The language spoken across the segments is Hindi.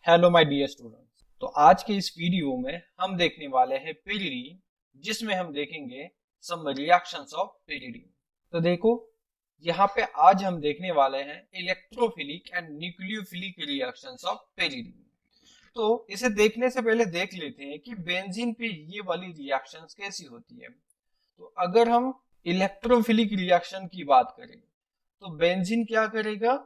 Hello my dear students. तो आज के इस वीडियो में हम देखने वाले हैं pyridine, जिसमें हम देखेंगे सम रिएक्शंस ऑफ pyridine। तो देखो, यहाँ पे आज हम देखने वाले हैं electrophilic and nucleophilic reactions of pyridine। तो इसे देखने से पहले देख लेते हैं कि बेंजीन पे ये वाली रिएक्शंस कैसी होती है। तो अगर हम इलेक्ट्रोफिलिक रिएक्शन की बात करें तो बेंजीन क्या करेगा,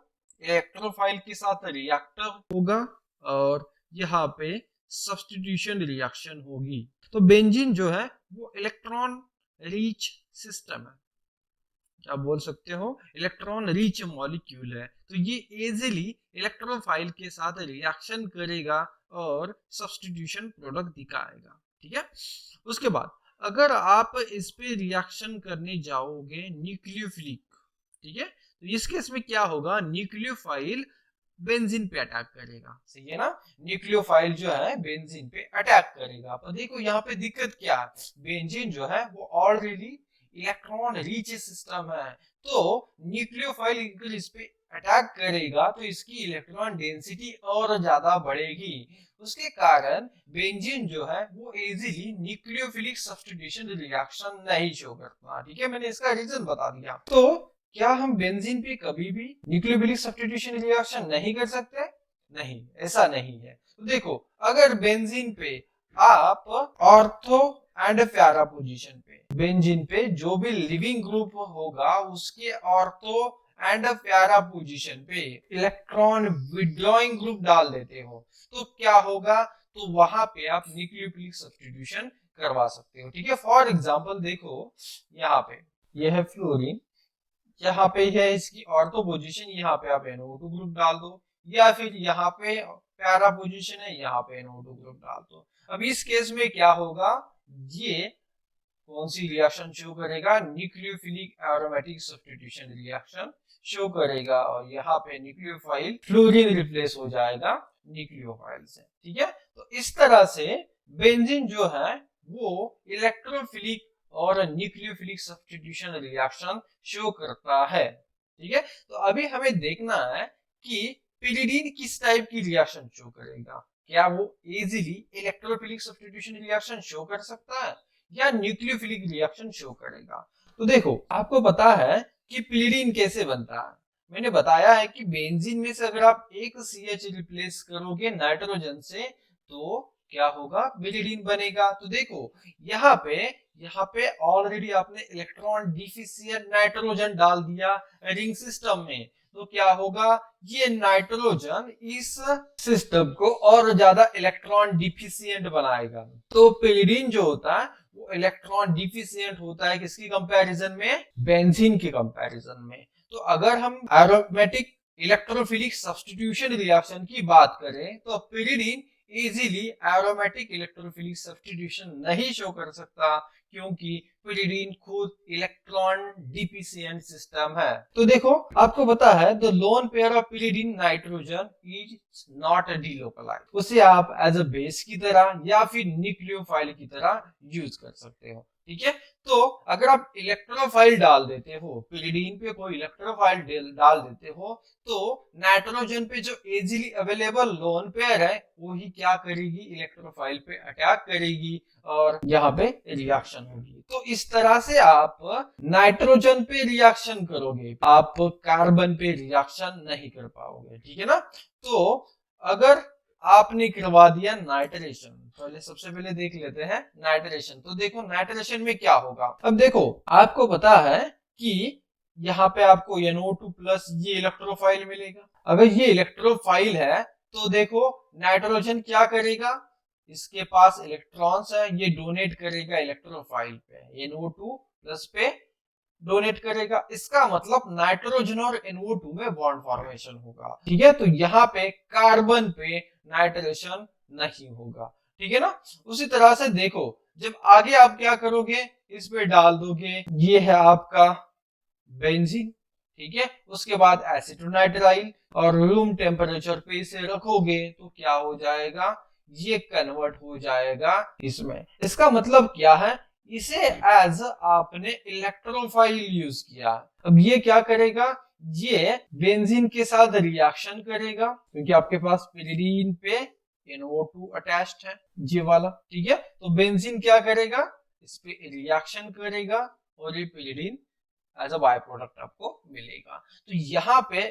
इलेक्ट्रोफाइल के साथ रिएक्टर होगा और यहाँ पे सब्स्टिट्यूशन रिएक्शन होगी। तो बेंजीन जो है वो इलेक्ट्रॉन रिच सिस्टम है, क्या बोल सकते हो, इलेक्ट्रॉन रिच मॉलिक्यूल है। तो ये इजीली इलेक्ट्रोफाइल के साथ रिएक्शन करेगा और सब्स्टिट्यूशन प्रोडक्ट दिखाएगा। ठीक है, उसके बाद अगर आप इस पे रिएक्शन करने जाओगे न्यूक्लियोफिलिक, ठीक है, तो इस केस में क्या होगा, न्यूक्लियोफाइल बेंजीन पे अटैक करेगा। सही है ना, न्यूक्लियोफाइल जो है बेंजीन पे अटैक करेगा। तो देखो यहाँ पे दिक्कत क्या है, बेंजीन जो है वो ऑलरेडी इलेक्ट्रॉन रिच सिस्टम है, तो न्यूक्लियोफाइल अगर इस पे अटैक करेगा तो इसकी इलेक्ट्रॉन डेंसिटी और ज्यादा बढ़ेगी। उसके कारण बेंजीन जो है वो इजीली न्यूक्लियोफिलिक सब्स्टिट्यूशन रिएक्शन नहीं शो करता। ठीक है, मैंने इसका रीजन बता दिया। तो क्या हम बेंजीन पे कभी भी न्यूक्लियोफिलिक सब्स्टिट्यूशन रिएक्शन नहीं कर सकते? नहीं, ऐसा नहीं है। तो देखो, अगर बेंजीन पे आप ऑर्थो एंड पैरा पोजीशन पे, बेंजीन पे जो भी लिविंग ग्रुप होगा उसके ऑर्थो एंड पैरा पोजीशन पे इलेक्ट्रॉन विड्रॉइंग ग्रुप डाल देते हो तो क्या होगा, तो वहां पे आप न्यूक्लियोफिलिक सब्स्टिट्यूशन करवा सकते हो। ठीक है, फॉर एग्जांपल देखो, यहाँ पे यह है फ्लोरीन, यहाँ पे है इसकी ऑर्थो पोजीशन, यहाँ पे आप NO2 ग्रुप डाल दो, या फिर यहाँ पे पैरा पोजीशन है, यहाँ पे NO2 ग्रुप डाल दो। अब इस केस में क्या होगा, ये कौन सी रिएक्शन शो करेगा, nucleophilic aromatic substitution reaction show करेगा, और यहाँ पे न्यूक्लियोफाइल फ्लोरीन रिप्लेस हो जाएगा न्यूक्लियोफाइल से। ठीक है, तो इस तरह से बेंजीन जो है वो इलेक्ट्रोफिलिक और न्यूक्लियोफिलिक सब्स्टिट्यूशन रिएक्शन शो करता है। ठीक है, तो अभी हमें देखना है कि pyridine किस टाइप की रिएक्शन शो करेगा। क्या वो easily electrophilic substitution reaction show कर सकता है या न्यूक्लियोफिलिक रिएक्शन शो करेगा। तो देखो, आपको पता है कि pyridine कैसे बनता है। मैंने बताया है कि बेंजीन में से अगर आप एक CH रिप्लेस करोगे नाइट्रोजन से तो क्या होगा, pyridine बनेगा। तो देखो यहाँ पे ऑलरेडी आपने इलेक्ट्रॉन डिफिशिएंट नाइट्रोजन डाल दिया रिंग सिस्टम में, तो क्या होगा, ये नाइट्रोजन इस सिस्टम को और ज्यादा इलेक्ट्रॉन डिफिशिएंट बनाएगा। तो pyridine जो होता है वो इलेक्ट्रॉन डिफिशिएंट होता है किसकी कंपैरिजन में, बेंजीन के कंपैरिजन में। तो अगर हम एरोमेटिक इलेक्ट्रोफिलिक सब्स्टिट्यूशन रिएक्शन की बात करें तो pyridine easily aromatic electrophilic substitution नहीं शो कर सकता, क्योंकि pyridine खुद इलेक्ट्रॉन डिफिशिएंट सिस्टम है। तो देखो, आपको पता है the lone pair of pyridine nitrogen is not delocalised, उसे आप एज अ बेस की तरह या फिर न्यूक्लियोफाइल की तरह यूज कर सकते हो। ठीक है, तो अगर आप इलेक्ट्रोफाइल डाल देते हो, pyridine पे कोई इलेक्ट्रोफाइल डाल देते हो, तो नाइट्रोजन पे जो इजीली अवेलेबल लोन पेयर है वही क्या करेगी, इलेक्ट्रोफाइल पे अटैक करेगी और यहाँ पे रिएक्शन होगी। तो इस तरह से आप नाइट्रोजन पे रिएक्शन करोगे, आप कार्बन पे रिएक्शन नहीं कर पाओगे। ठीक है ना, तो अगर आपने करवा दिया नाइट्रेशन, पहले सबसे पहले देख लेते हैं नाइट्रेशन। तो देखो नाइट्रेशन में क्या होगा। अब देखो, आपको पता है कि यहाँ पे आपको NO2 प्लस ये इलेक्ट्रोफाइल मिलेगा। अगर ये इलेक्ट्रोफाइल है तो देखो नाइट्रोजन क्या करेगा, इसके पास इलेक्ट्रॉन्स है, ये डोनेट करेगा इलेक्ट्रोफाइल पे, NO2 प्लस पे डोनेट करेगा। इसका मतलब नाइट्रोजन और NO2 में बॉन्ड फॉर्मेशन होगा। ठीक है, तो यहाँ पे कार्बन पे नाइट्रेशन नहीं होगा। ठीक है ना, उसी तरह से देखो, जब आगे आप क्या करोगे, इस पे डाल दोगे, ये है आपका बेंजीन। ठीक है, उसके बाद एसिटोनाइट्राइल और रूम टेम्परेचर पे इसे रखोगे तो क्या हो जाएगा, ये कन्वर्ट हो जाएगा इसमें। इसका मतलब क्या है, इसे एज आपने इलेक्ट्रोफाइल यूज किया। अब ये क्या करेगा, ये बेंजीन के साथ रिएक्शन करेगा क्योंकि आपके पास पिरिडीन पे NO2 अटैच्ड है, ये वाला, ठीक है। तो बेंजीन क्या करेगा, इस पे रिएक्शन करेगा और ये pyridine as a by product आपको मिलेगा। तो यहाँ पे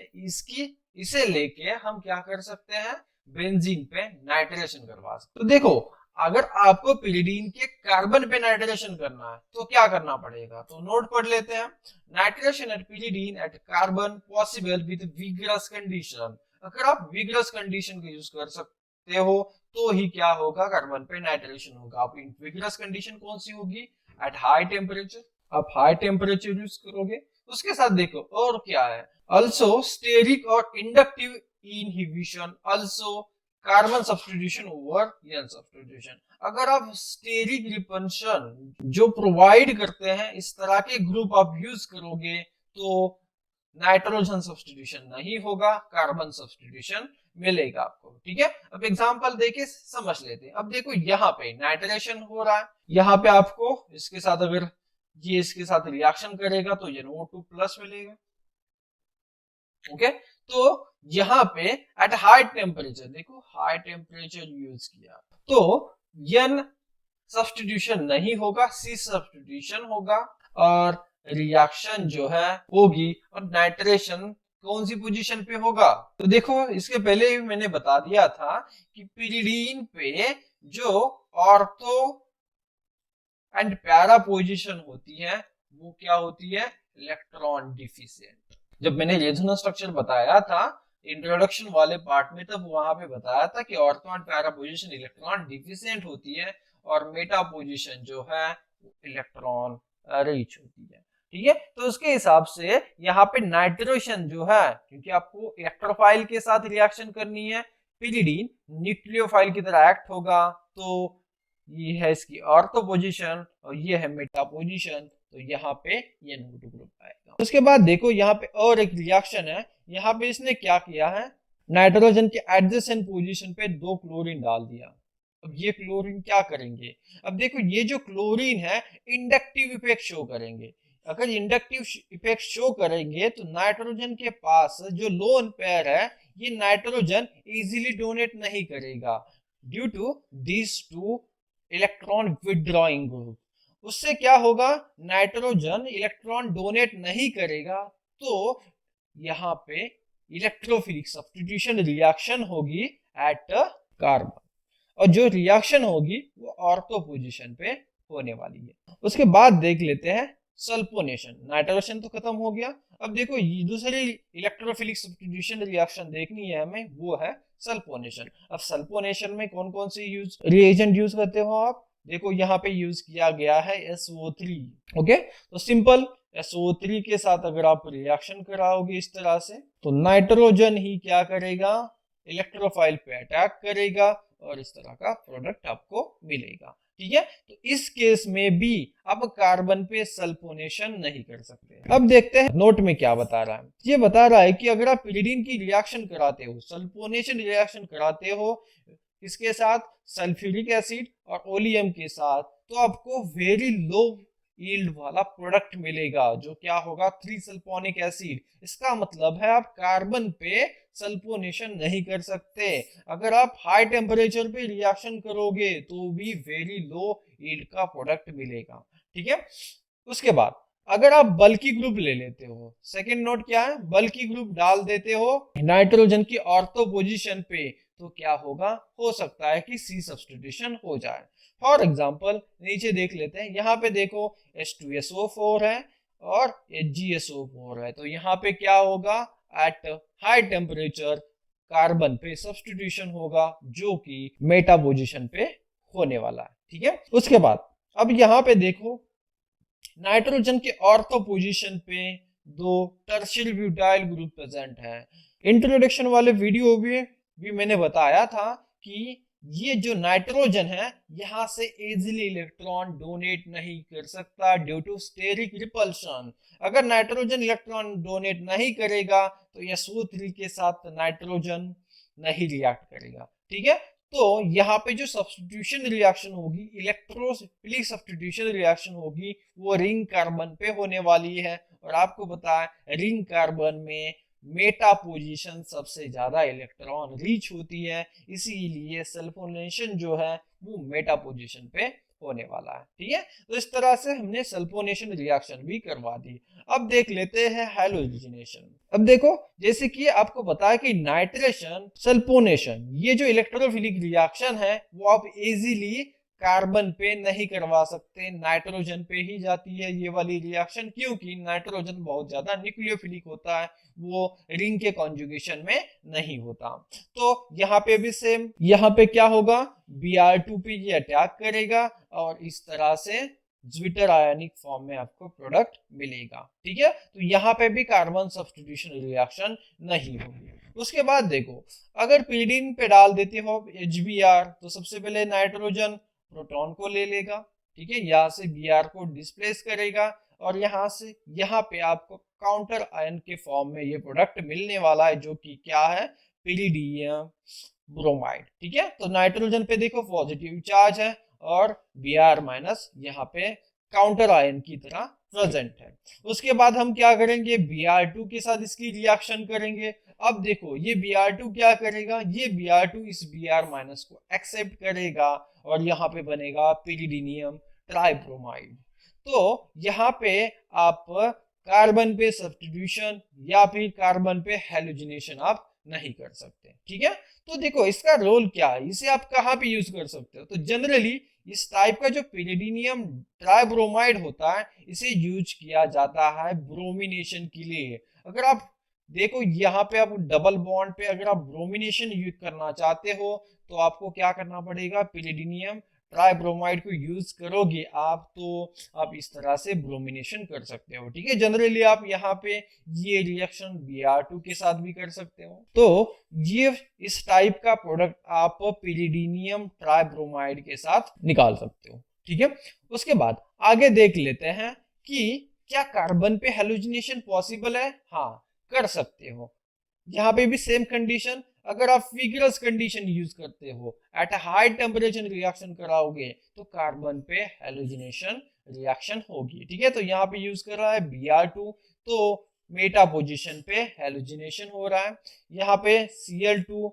इसे लेके हम क्या कर सकते हैं, बेंजीन पे नाइट्रेशन करवा सकते। तो देखो, अगर आपको पिरिडीन के कार्बन पे नाइट्रेशन करना है तो क्या करना पड़ेगा, तो नोट पढ़ लेते हैं। Nitration at pyridine at carbon possible with vigorous condition. अगर आप विग्रस कंडीशन का यूज कर सकते हो तो ही क्या होगा, कार्बन पे नाइट्रेशन होगा। आप विग्रस कंडीशन कौन सी होगी, एट हाई टेम्परेचर, आप हाई टेम्परेचर यूज करोगे। उसके साथ देखो और क्या है, अल्सो स्टेरिक और inductive inhibition, also carbon substitution over N substitution. अगर आप स्टेरिक रिपल्शन जो प्रोवाइड करते हैं इस तरह के ग्रुप आप यूज करोगे तो नाइट्रोजन सब्स्टिट्यूशन नहीं होगा, कार्बन सब्स्टिट्यूशन मिलेगा आपको, ठीक है। अब एग्जांपल देके समझ लेते हैं। अब देखो यहाँ पे नाइट्रेशन हो रहा है, यहाँ पे आपको इसके साथ अगर ये इसके साथ रिएक्शन करेगा तो ये NO2 प्लस मिलेगा, ओके। तो यहाँ पे एट हाई टेम्परेचर, देखो हाई टेम्परेचर यूज किया तो N सब्स्टिट्यूशन नहीं होगा, C सब्स्टिट्यूशन होगा और रिएक्शन जो है होगी और नाइट्रेशन कौन सी पोजीशन पे होगा। तो देखो इसके पहले ही मैंने बता दिया था कि पिरिडीन पे जो ऑर्थो एंड पैरा पोजीशन होती है वो क्या होती है, इलेक्ट्रॉन डिफिशिएंट। जब मैंने रेजोनेंस स्ट्रक्चर बताया था इंट्रोडक्शन वाले पार्ट में, तब वहां पे बताया था कि ortho and para position electron deficient होती है और मेटा पोजीशन जो है इलेक्ट्रॉन रिच होती है, ठीक है। तो उसके हिसाब से यहाँ पे नाइट्रेशन जो है, क्योंकि आपको इलेक्ट्रोफाइल के साथ रिएक्शन करनी है, पिरिडीन न्यूक्लियोफाइल की तरह एक्ट होगा, तो ये है इसकी ऑर्थो पोजीशन और ये है मेटा पोजीशन, तो यहाँ पे ये NO2 ग्रुप आएगा। उसके बाद देखो यहाँ पे और एक रिएक्शन है, यहाँ पे इसने क्या किया है, नाइट्रोजन के एडजेसेंट पोजीशन पे 2 क्लोरीन डाल दिया। अब ये क्लोरीन क्या करेंगे, अब देखो ये जो क्लोरीन है इंडक्टिव इफेक्ट शो करेंगे। अगर इंडक्टिव इफेक्ट शो करेंगे तो नाइट्रोजन के पास जो लोन पेयर है ये नाइट्रोजन इजीली डोनेट नहीं करेगा due to this two electron withdrawing group. उससे क्या होगा, नाइट्रोजन इलेक्ट्रॉन डोनेट नहीं करेगा तो यहाँ पे इलेक्ट्रोफिलिक सब्स्टिट्यूशन रिएक्शन होगी एट कार्बन और जो रिएक्शन होगी वो ऑर्थो पोजीशन पे होने वाली है। उसके बाद देख लेते हैं सल्फोनेशन। नाइट्रोजन तो खत्म हो गया, अब देखो दूसरी इलेक्ट्रोफिलिक सब्स्टिट्यूशन रिएक्शन देखनी है हमें, वो है सल्फोनेशन। अब सल्फोनेशन में कौन कौन से रिएजेंट यूज करते हो आप, देखो यहाँ पे यूज किया गया है SO3, ओके। तो सिंपल SO3 के साथ अगर आप रिएक्शन कराओगे इस तरह से तो नाइट्रोजन ही क्या करेगा, इलेक्ट्रोफाइल पे अटैक करेगा और इस तरह का प्रोडक्ट आपको मिलेगा, ठीक है। तो इस केस में भी आप कार्बन पे सल्फोनेशन नहीं कर सकते। अब देखते हैं नोट में क्या बता रहा है। ये बता रहा है कि अगर आप पिरिडीन की रिएक्शन कराते हो, सल्फोनेशन रिएक्शन कराते हो किसके साथ, सल्फ्यूरिक एसिड और ओलियम के साथ, तो आपको वेरी लो यील्ड वाला प्रोडक्ट मिलेगा जो क्या होगा, 3 सल्फोनिक एसिड। इसका मतलब है आप कार्बन पे सल्फोनेशन नहीं कर सकते। अगर आप हाई टेम्परेचर पे रिएक्शन करोगे तो भी वेरी लो यील्ड का प्रोडक्ट मिलेगा, ठीक है। उसके बाद अगर आप बल्की ग्रुप ले लेते हो, सेकंड नोट क्या है, बल्की ग्रुप डाल देते हो नाइट्रोजन की ऑर्थो पोजीशन पे तो क्या होगा, हो सकता है कि C सब्स्टिट्यूशन हो जाए। फॉर एग्जांपल नीचे देख लेते हैं, यहाँ पे देखो H2SO4 है और HgSO4 है, तो यहाँ पे क्या होगा, एट हाई टेम्परेचर कार्बन पे सब्स्टिट्यूशन होगा जो कि मेटा पोजीशन पे होने वाला है, ठीक है। उसके बाद अब यहाँ पे देखो नाइट्रोजन के ऑर्थो पोजीशन पे 2 टर्शियल ब्यूटाइल ग्रुप प्रेजेंट है। इंट्रोडक्शन वाले वीडियो में भी मैंने बताया था कि ये जो नाइट्रोजन है यहाँ से इजीली इलेक्ट्रॉन डोनेट नहीं कर सकता ड्यू टू स्टेरिक रिपल्शन। अगर नाइट्रोजन इलेक्ट्रॉन डोनेट नहीं करेगा तो SO3 के साथ नाइट्रोजन नहीं रिएक्ट करेगा, ठीक है। तो यहाँ पे जो सब्स्टिट्यूशन रिएक्शन होगी, इलेक्ट्रोफिलिक सब्स्टिट्यूशन रिएक्शन होगी, वो रिंग कार्बन पे होने वाली है। और आपको पता है रिंग कार्बन में मेटा पोजीशन सबसे ज्यादा इलेक्ट्रॉन रीच होती है, इसीलिए सल्फोनेशन जो है वो मेटा पोजीशन पे होने वाला है। ठीक है, तो इस तरह से हमने सल्फोनेशन रिएक्शन भी करवा दी। अब देख लेते हैं हैलोजिनेशन। अब देखो, जैसे कि आपको पता है कि नाइट्रेशन सल्फोनेशन, ये जो इलेक्ट्रोफिलिक रिएक्शन है वो आप इजीली कार्बन पे नहीं करवा सकते, नाइट्रोजन पे ही जाती है ये वाली रिएक्शन, क्योंकि नाइट्रोजन बहुत ज्यादा न्यूक्लियोफिलिक होता है, वो रिंग के कॉन्जुगेशन में नहीं होता। तो यहाँ पे भी सेम, यहाँ पे क्या होगा, Br2 पे ये अटैक करेगा और इस तरह से ज्विटर आयनिक फॉर्म में आपको प्रोडक्ट मिलेगा। ठीक है, तो यहाँ पे भी कार्बन सब्स्टिट्यूशन रिएक्शन नहीं होगी। उसके बाद देखो, अगर पीरिडीन पे डाल देते हो HBr, तो सबसे पहले नाइट्रोजन प्रोटॉन को ले लेगा। ठीक है, यहाँ से Br को डिस्प्लेस करेगा और यहाँ से यहाँ पे आपको काउंटर आयन के फॉर्म में ये प्रोडक्ट मिलने वाला है, जो कि क्या है, पिरिडियम ब्रोमाइड। ठीक है, तो नाइट्रोजन पे देखो पॉजिटिव चार्ज है और Br माइनस यहाँ पे काउंटर आयन की तरह प्रेजेंट है। उसके बाद हम क्या करेंगे, Br2 के साथ इसकी रिएक्शन करेंगे। अब देखो ये Br2 क्या करेगा, ये Br2 इस Br माइनस को एक्सेप्ट करेगा और यहाँ पे बनेगा पिरिडीनियम ट्राइब्रोमाइड। तो यहाँ पे आप कार्बन पे सब्स्टिट्यूशन या फिर कार्बन पे हैलोजिनेशन आप नहीं कर सकते। ठीक है, तो देखो इसका रोल क्या है, इसे आप कहाँ पे यूज कर सकते हो। तो जनरली इस टाइप का जो पिरिडीनियम ट्राइब्रोमाइड होता है, इसे यूज किया जाता है ब्रोमिनेशन के लिए। अगर आप देखो यहाँ पे आप डबल बॉन्ड पे अगर आप ब्रोमिनेशन यूज करना चाहते हो, तो आपको क्या करना पड़ेगा, पिरिडीनियम ट्राइब्रोमाइड को यूज करोगे आप, तो आप इस तरह से ब्रोमिनेशन कर सकते हो। ठीक है, जनरली आप यहाँ पे ये रिएक्शन Br2 के साथ भी कर सकते हो। तो ये इस टाइप का प्रोडक्ट आप पिरिडीनियम ट्राइब्रोमाइड के साथ निकाल सकते हो। ठीक है, उसके बाद आगे देख लेते हैं कि क्या कार्बन पे हैलोजिनेशन पॉसिबल है। हाँ, कर सकते हो। यहाँ पे भी सेम कंडीशन, अगर आप विगरस कंडीशन यूज करते हो, एट हाई टेम्परेचर रिएक्शन कराओगे, तो कार्बन पे हैलोजिनेशन रिएक्शन होगी। ठीक है, तो यहाँ पे यूज कर रहा है Br2, तो मेटा पोजीशन पे हैलोजिनेशन हो रहा है। यहाँ पे Cl2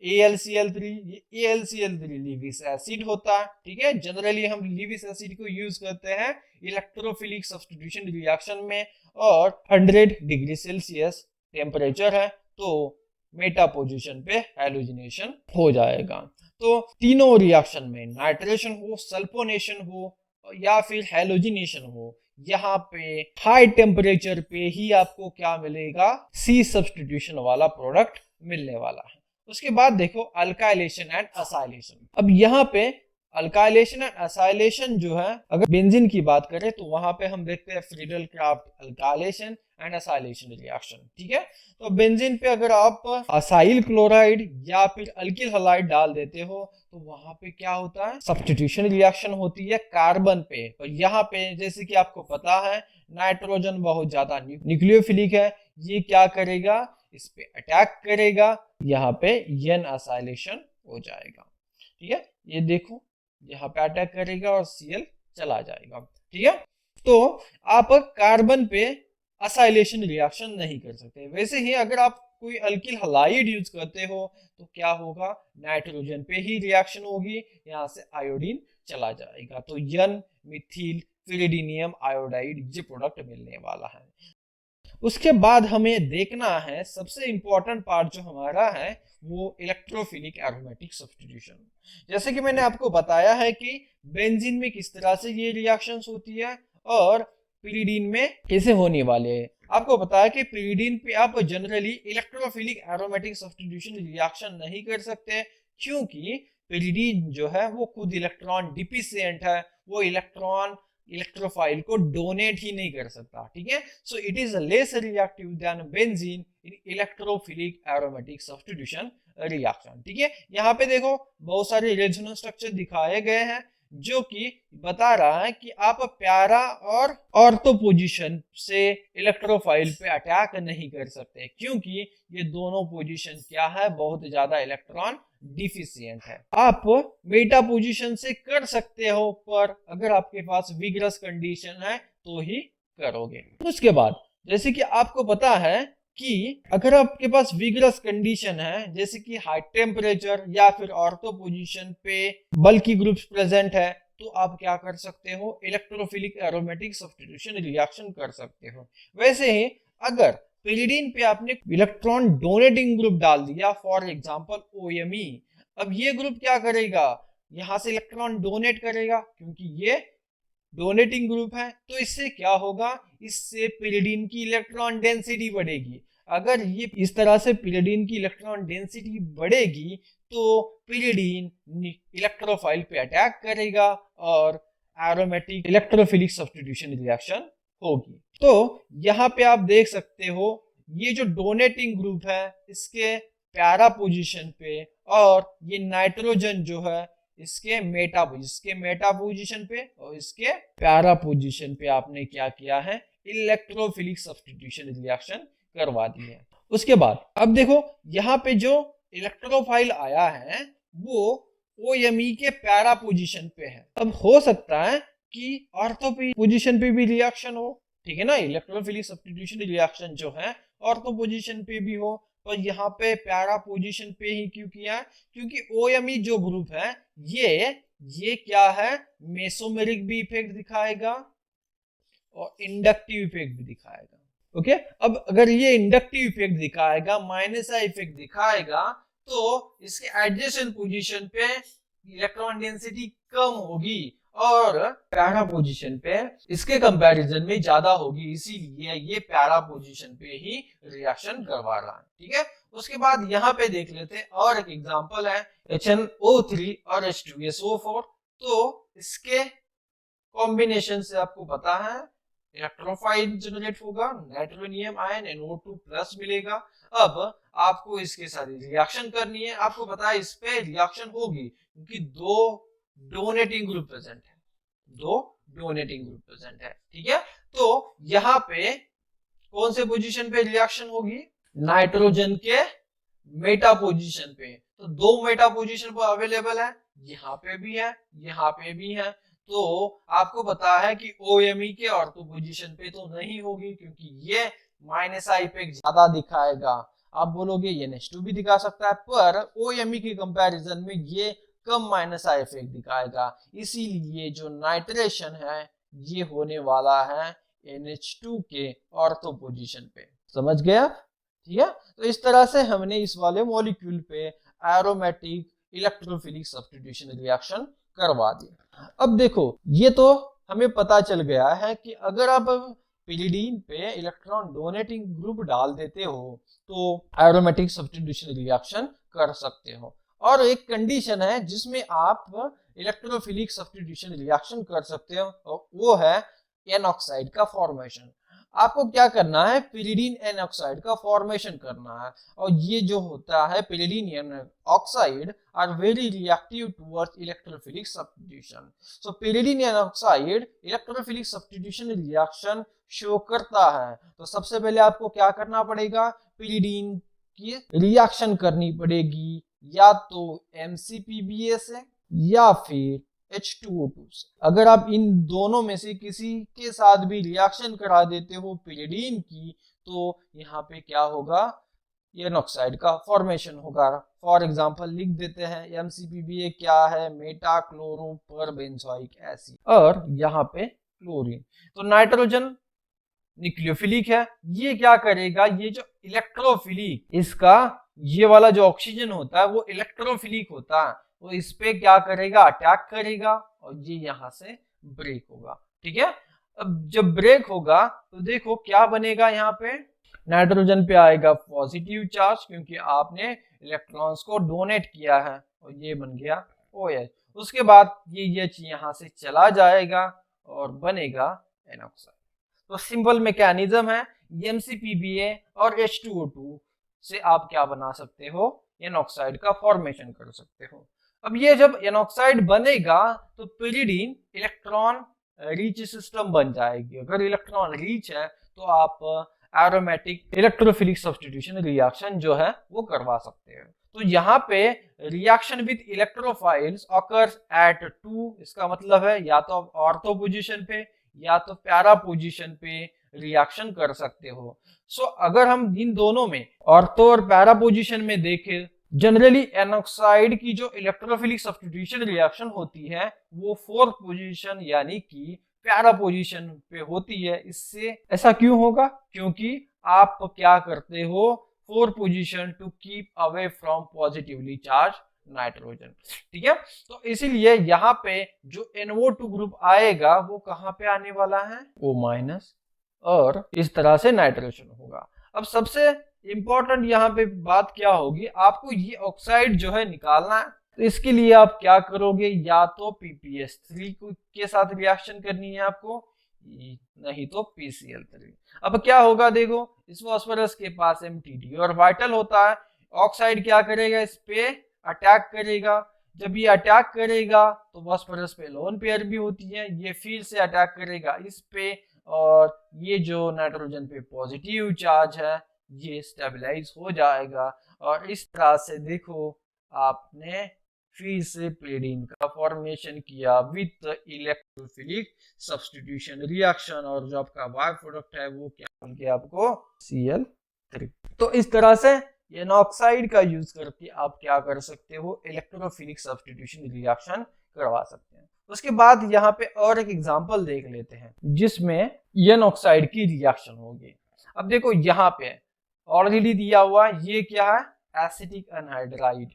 AlCl3, ये AlCl3 लीविस एसिड होता है। ठीक है, जनरली हम लीविस एसिड को यूज करते हैं इलेक्ट्रोफिलिक सब्स्टिट्यूशन रिएक्शन में, और 100 डिग्री सेल्सियस टेम्परेचर है, तो मेटा पोजीशन पे हैलोजिनेशन हो जाएगा। तो तीनों रिएक्शन में नाइट्रेशन हो, सल्फोनेशन हो या फिर हैलोजिनेशन हो, यहाँ पे हाई टेम्परेचर पे ही आपको क्या मिलेगा, सी सब्स्टिट्यूशन वाला प्रोडक्ट मिलने वाला है। उसके बाद देखो अल्काइलेशन एंड असाइलेशन। अब यहाँ पे अल्काइलेशन एंड असाइलेशन जो है, अगर बेंजीन की बात करें तो वहां पे हम देखते हैं Friedel craft alkylation and acylation reaction. ठीक है, तो बेंजीन पे अगर आप असाइल क्लोराइड या फिर अल्किल हलाइड डाल देते हो, तो वहां पे क्या होता है, सब्स्टिट्यूशन रिएक्शन होती है कार्बन पे। और यहाँ पे जैसे कि आपको पता है नाइट्रोजन बहुत ज्यादा न्यूक्लियोफिलिक है, ये क्या करेगा, इस पे अटैक करेगा, यहाँ पे एन असाइलेशन हो जाएगा। ठीक है, ये देखो यहाँ पे अटैक करेगा और Cl चला जाएगा। ठीक है, तो आप कार्बन पे असाइलेशन रिएक्शन नहीं कर सकते। वैसे ही अगर आप कोई अल्किल हलाइड यूज करते हो, तो क्या होगा, नाइट्रोजन पे ही रिएक्शन होगी, यहाँ से आयोडीन चला जाएगा, तो एन मिथिल पिरिडीनियम आयोडाइड ये प्रोडक्ट मिलने वाला है। उसके बाद हमें देखना है सबसे इंपॉर्टेंट पार्ट जो हमारा है, वो इलेक्ट्रोफिलिक एरोमेटिक सब्स्टिट्यूशन। जैसे कि मैंने आपको बताया है कि बेंजीन में किस तरह से ये रिएक्शंस होती है और पिरिडीन में कैसे होने वाले हैं। आपको पता है कि पिरिडीन पे आप generally electrophilic aromatic substitution reaction नहीं कर सकते, क्योंकि पिरिडीन जो है वो खुद इलेक्ट्रॉन डिफिशिएंट है, वो इलेक्ट्रॉन इलेक्ट्रोफाइल को डोनेट ही नहीं कर सकता। ठीक है, so it is less reactive than benzene in electrophilic aromatic substitution reaction. ठीक है, यहाँ पे देखो बहुत सारे रेजोनेंस स्ट्रक्चर दिखाए गए हैं, जो कि बता रहा है कि आप पैरा और ऑर्थो पोजीशन से इलेक्ट्रोफाइल पे अटैक नहीं कर सकते, क्योंकि ये दोनों पोजीशन क्या है, बहुत ज्यादा इलेक्ट्रॉन डिफिशियंट है। आप मेटा पोजीशन से कर सकते हो, पर अगर आपके पास विग्रस कंडीशन है तो ही करोगे। उसके बाद जैसे कि आपको पता है कि अगर आपके पास विग्रस कंडीशन है, जैसे कि हाई टेम्परेचर या फिर ऑर्थो पोजीशन पे बल्की ग्रुप्स प्रेजेंट है, तो आप क्या कर सकते हो, इलेक्ट्रोफिलिक एरोमेटिक सब्स्टिट्यूशन रिएक्शन कर सकते हो। वैसे ही अगर पिरिडीन पे आपने इलेक्ट्रॉन डोनेटिंग ग्रुप डाल दिया, फॉर एग्जांपल OMe, अब ये ग्रुप क्या करेगा, यहां से इलेक्ट्रॉन डोनेट करेगा, क्योंकि ये डोनेटिंग ग्रुप है। तो इससे क्या होगा, इससे पिरिडीन की इलेक्ट्रॉन डेंसिटी बढ़ेगी। अगर ये इस तरह से पिरिडीन की इलेक्ट्रॉन डेंसिटी बढ़ेगी तो पिरिडीन इलेक्ट्रोफाइल पे अटैक करेगा और एरोमेटिक इलेक्ट्रोफिलिक सब्स्टिट्यूशन रिएक्शन होगी। तो यहाँ पे आप देख सकते हो ये जो डोनेटिंग ग्रुप है इसके पैरा पोजीशन पे, और ये नाइट्रोजन जो है इसके मेटा पोजीशन पे और इसके पैरा पोजीशन पे आपने क्या किया है, इलेक्ट्रोफिलिक सब्स्टिट्यूशन रिएक्शन करवा दी है। उसके बाद अब देखो यहाँ पे जो इलेक्ट्रोफाइल आया है वो OMe के पैरा पोजीशन पे है। अब हो सकता है कि ऑर्थो पोजीशन पे भी रिएक्शन हो, ठीक है ना, इलेक्ट्रोफिलिक सब्स्टिट्यूशन रिएक्शन जो है ऑर्थो पोजीशन पे भी हो, पर यहाँ पे पैरा पोजीशन पे ही क्यों किया है, क्योंकि OMe जो ग्रुप है ये क्या है, मेसोमेरिक भी इफेक्ट दिखाएगा और इंडक्टिव इफेक्ट भी दिखाएगा। ओके, अब अगर ये इंडक्टिव इफेक्ट दिखाएगा, माइनस आई इफेक्ट दिखाएगा, तो इसके एडजेसेंट पोजीशन पे इलेक्ट्रॉन डेंसिटी कम होगी और पैरा पोजीशन पे इसके कंपैरिजन में ज्यादा होगी, इसीलिए ये पैरा पोजीशन पे ही रिएक्शन करवा रहा है। ठीक है, उसके बाद यहाँ पे देख लेते हैं और एक एग्जांपल है HNO3 और H2SO4। तो इसके कॉम्बिनेशन से आपको पता है इलेक्ट्रोफाइल जनरेट होगा, नाइट्रोनियम आयन NO2 प्लस मिलेगा। अब आपको इसके साथ रिएक्शन करनी है, आपको पता है इस पे रिएक्शन होगी क्योंकि दो डोनेटिंग ग्रुप प्रेजेंट है। ठीक है, तो यहाँ पे कौन से पोजीशन पे रिएक्शन होगी, नाइट्रोजन के मेटा पोजीशन पे। तो दो मेटा पोजीशन पर अवेलेबल है, यहाँ पे भी है, यहाँ पे भी है। तो आपको पता है कि OMe के ऑर्थो पोजीशन पे तो नहीं होगी, क्योंकि ये माइनस आई इफेक्ट ज्यादा दिखाएगा। आप बोलोगे ये NH2 भी दिखा सकता है, पर OMe के कंपैरिजन में ये कम माइनस आई इफेक्ट दिखाएगा, इसीलिए जो नाइट्रेशन है ये होने वाला है NH2 के ऑर्थो पोजीशन पे। समझ गया? ठीक है, तो इस तरह से हमने इस वाले मॉलिक्यूल पे एरोमेटिक इलेक्ट्रोफिलिक सब्स्टिट्यूशन रिएक्शन करवा दिया। अब देखो ये तो हमें पता चल गया है कि अगर आप पिरिडीन पे इलेक्ट्रॉन डोनेटिंग ग्रुप डाल देते हो तो एरोमेटिक सब्स्टिट्यूशन रिएक्शन कर सकते हो। और एक कंडीशन है जिसमें आप इलेक्ट्रोफिलिक सब्स्टिट्यूशन रिएक्शन कर सकते हो, और वो है एन ऑक्साइड का फॉर्मेशन। आपको क्या करना है, पिरिडीन एन ऑक्साइड का फॉर्मेशन करना है, और ये जो होता है pyridine N oxide are very reactive towards electrophilic substitution. So pyridine N oxide electrophilic substitution reaction show करता है। तो सबसे पहले आपको क्या करना पड़ेगा, पिरिडीन की रिएक्शन करनी पड़ेगी या तो MCPBA से या फिर H2O2 से। अगर आप इन दोनों में से किसी के साथ भी रिएक्शन करा देते हो पिरिडीन की, तो यहाँ पे क्या होगा, एन ऑक्साइड का फॉर्मेशन होगा। फॉर एग्जांपल लिख देते हैं, MCPBA क्या है, मेटा क्लोरो पर बेंजोइक एसिड, और यहाँ पे क्लोरीन। तो नाइट्रोजन न्यूक्लियोफिलिक है, ये क्या करेगा, ये जो इलेक्ट्रोफिलिक, इसका ये वाला जो ऑक्सीजन होता है वो इलेक्ट्रोफिलिक होता है, वो इस पे क्या करेगा, अटैक करेगा, और ये यहां से ब्रेक होगा। ठीक है, अब जब ब्रेक होगा तो देखो क्या बनेगा, यहाँ पे नाइट्रोजन पे आएगा पॉजिटिव चार्ज, क्योंकि आपने इलेक्ट्रॉन्स को डोनेट किया है, और ये बन गया OH। उसके बाद ये H यहाँ से चला जाएगा और बनेगा एन ऑक्साइड। तो सिंपल मैकेनिज्म है, MCPBA और H2O2 से आप क्या बना सकते हो, एन ऑक्साइड का फॉर्मेशन कर सकते हो। अब ये जब एनॉक्साइड बनेगा तो pyridine इलेक्ट्रॉन रिच सिस्टम बन जाएगी। अगर इलेक्ट्रॉन रिच है तो आप एरोमेटिक इलेक्ट्रोफिलिक सब्स्टिट्यूशन रिएक्शन जो है वो करवा सकते हैं। तो यहाँ पे reaction with electrophiles occurs eight 2, इसका मतलब है या तो आप ऑर्थो पोजीशन पे या तो पैरा पोजीशन पे रिएक्शन कर सकते हो। सो अगर हम इन दोनों में ऑर्थो और पैरा पोजीशन में देखें, जनरली एनॉक्साइड की जो इलेक्ट्रोफिलिक सब्स्टिट्यूशन रिएक्शन होती है वो 4th पोजीशन यानी कि पैरा पोजीशन पे होती है। इससे ऐसा क्यों होगा? क्योंकि आप क्या करते हो, 4th position to keep away from positively charge nitrogen, ठीक है। तो इसीलिए यहाँ पे जो NO2 ग्रुप आएगा वो कहाँ पे आने वाला है, O- और इस तरह से नाइट्रोजन होगा। अब सबसे इंपॉर्टेंट यहाँ पे बात क्या होगी, आपको ये ऑक्साइड जो है निकालना है। तो इसके लिए आप क्या करोगे, या तो PPS3 के साथ रिएक्शन करनी है आपको, नहीं तो PCl3। अब क्या होगा, देखो इस फास्फोरस के पास MTD और वाइटल होता है। ऑक्साइड क्या करेगा, इस पे अटैक करेगा। जब ये अटैक करेगा तो फास्फोरस पे लोन पेयर भी होती है, ये फिर से अटैक करेगा इस पे, और ये जो नाइट्रोजन पे पॉजिटिव चार्ज है ये स्टेबलाइज हो जाएगा। और इस तरह से देखो आपने फिर से pyridine का फॉर्मेशन किया विथ इलेक्ट्रोफिलिक सब्स्टिट्यूशन रिएक्शन, और जो आपका बाय प्रोडक्ट है वो क्या बन के आपको Cl3। तो इस तरह से एनॉक्साइड का यूज करके आप क्या कर सकते हो, इलेक्ट्रोफिलिक सब्स्टिट्यूशन रिएक्शन करवा सकते हैं। उसके बाद यहाँ पे और एक एग्जांपल देख लेते हैं जिसमें एनॉक्साइड की रिएक्शन होगी। अब देखो यहाँ पे ऑलरेडी दिया हुआ ये क्या है, एसिटिक एनहाइड्राइड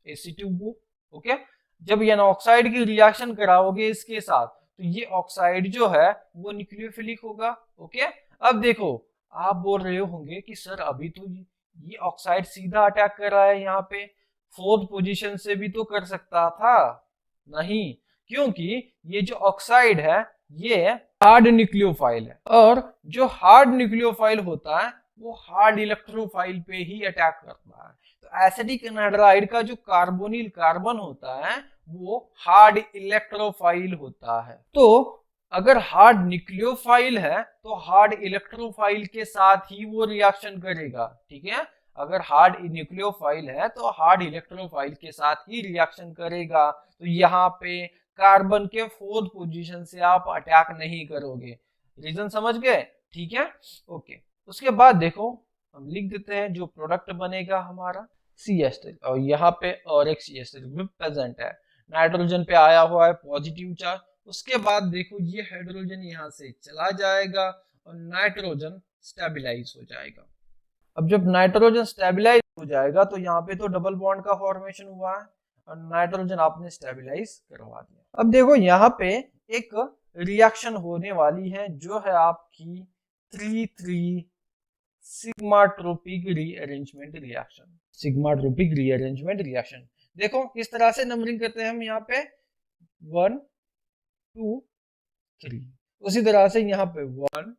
Ac2O, ओके। जब एनॉक्साइड की रिएक्शन कराओगे इसके साथ तो ये ऑक्साइड जो है वो न्यूक्लियोफिलिक होगा, ओके। अब देखो आप बोल रहे होंगे कि सर अभी तो ये ऑक्साइड सीधा अटैक कर रहा है, यहाँ पे 4th पोजीशन से भी तो कर सकता था। नहीं, क्योंकि ये जो ऑक्साइड है ये हार्ड न्यूक्लियोफाइल है, और जो हार्ड न्यूक्लियोफाइल होता है वो हार्ड इलेक्ट्रोफाइल पे ही अटैक करता है। तो एसिडिक एनहाइड्राइड का जो कार्बोनिल कार्बन होता है वो हार्ड इलेक्ट्रोफाइल होता है। तो अगर हार्ड न्यूक्लियोफाइल है तो हार्ड इलेक्ट्रोफाइल के साथ ही वो रिएक्शन करेगा, ठीक है। अगर हार्ड न्यूक्लियोफाइल है तो हार्ड इलेक्ट्रोफाइल के साथ ही रिएक्शन करेगा। तो यहाँ पे कार्बन के 4th पोजीशन से आप अटैक नहीं करोगे। रीजन समझ गए, ठीक है, ओके। उसके बाद देखो हम लिख देते हैं जो प्रोडक्ट बनेगा हमारा CH3, और यहाँ पे और एक CH3 ग्रुप प्रेजेंट है, नाइट्रोजन पे आया हुआ है पॉजिटिव चार्ज। उसके बाद देखो ये हाइड्रोजन यहाँ से चला जाएगा और नाइट्रोजन स्टेबलाइज हो जाएगा। अब जब नाइट्रोजन स्टेबलाइज हो जाएगा तो यहाँ पे तो डबल बॉन्ड का फॉर्मेशन हुआ है और नाइट्रोजन आपने स्टेबलाइज करवा दिया। अब देखो यहाँ पे एक रिएक्शन होने वाली है जो है आपकी 3,3 sigmatropic rearrangement reaction. Sigmatropic rearrangement reaction देखो किस तरह से नंबरिंग करते हैं हम, यहाँ पे 1 2 3, उसी तरह से यहाँ पे 1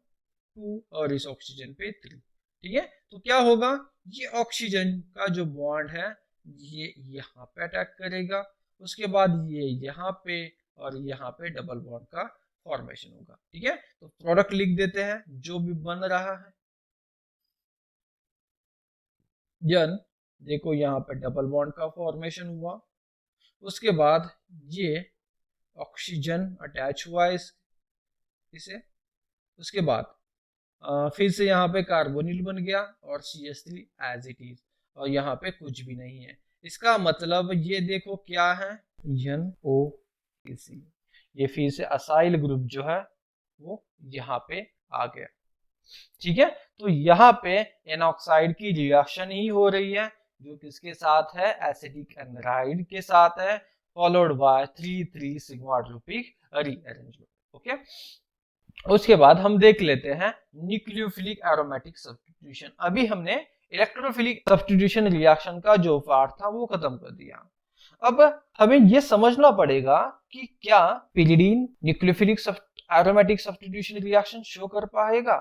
2 और इस ऑक्सीजन पे 3, ठीक है। तो क्या होगा, ये ऑक्सीजन का जो बॉन्ड है ये यहाँ पे अटैक करेगा, उसके बाद ये यहाँ पे और यहाँ पे डबल बॉन्ड का फॉर्मेशन होगा, ठीक है। तो प्रोडक्ट लिख देते हैं जो भी बन रहा है। जन देखो यहाँ पे डबल बॉन्ड का फॉर्मेशन हुआ, उसके बाद ये ऑक्सीजन अटैच हुआ इसे, उसके बाद फिर से यहाँ पे कार्बोनिल बन गया और CH3 एज इट इज, और यहाँ पे कुछ भी नहीं है। इसका मतलब ये देखो क्या है, NOAC, ये फिर से असाइल ग्रुप जो है वो यहाँ पे आ गया, ठीक है। तो यहाँ पे एनॉक्साइड की रिएक्शन ही हो रही है जो किसके साथ है, एसिडिक एनहाइड्राइड के साथ है, followed by 3,3 sigmatropic rearrangement, okay. उसके बाद हम देख लेते हैं न्यूक्लियोफिलिक एरोमेटिक सब्स्टिट्यूशन। अभी हमने इलेक्ट्रोफिलिक सब्स्टिट्यूशन रिएक्शन का जो पार्ट था वो खत्म कर दिया। अब हमें ये समझना पड़ेगा कि क्या pyridine nucleophilic aromatic substitution reaction show कर पाएगा,